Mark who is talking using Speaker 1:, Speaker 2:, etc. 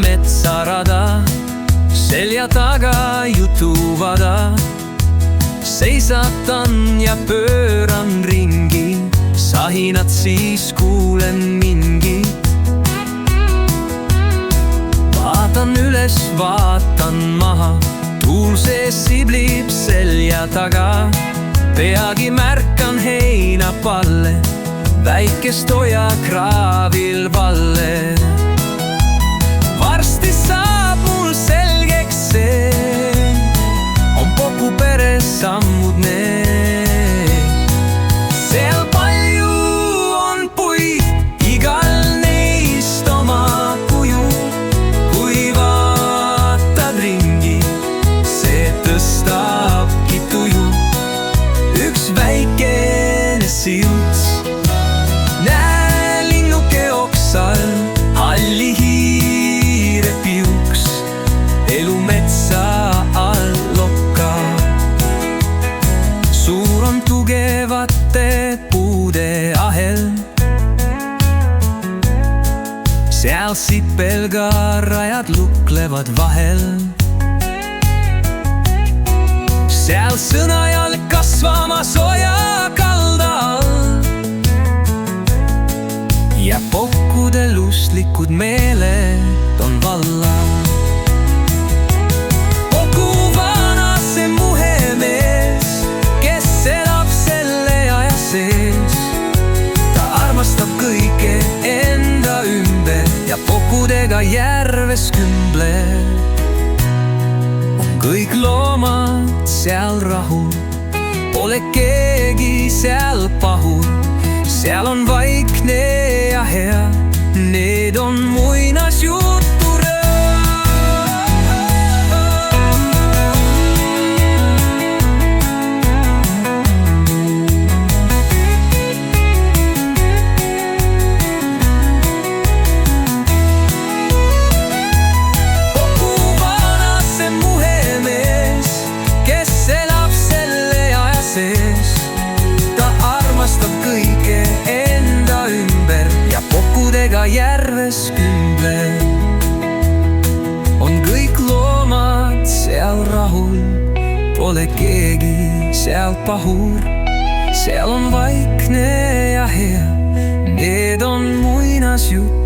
Speaker 1: metsarada, selja taga jutuvada. Seisatan ja pööran ringi, sahinat siis kuulen mingi. Vaatan üles, vaatan maha, tuul sees siblib selja taga. Peagi märkan heinapalle, väikest ojakraavil valle. Varsti saab mul selgeks see, on Poku pere sammud need. Seal palju on puid, igal neist oma kuju. Kui vaatad ringi, see tõstabki tuju. Üks väikene silts, näe linnuke oksal, halli hiire piuks, elu metsa all lokkab. Suur on tugevate puude ahel, seal sipelgarajad luklevad vahel. Seal sõnajalg kasvamas oja kaldal ja Pokkude lustlikud meeled on vallal. Poku vana see muhemees, kes elab selle aja sees. Ta armastab kõike enda ümber ja Pokudega järves kümbleb. Kõik loomad seal rahul, pole keegi seal pahul. Seal on vaikne ja hea, need on muinasjuturõõm. Ta armastab kõike enda ümber ja Pokudega järves kümbleb. On kõik loomad seal rahul, pole keegi seal pahur. Seal on vaikne ja hea, need on muinasjutt.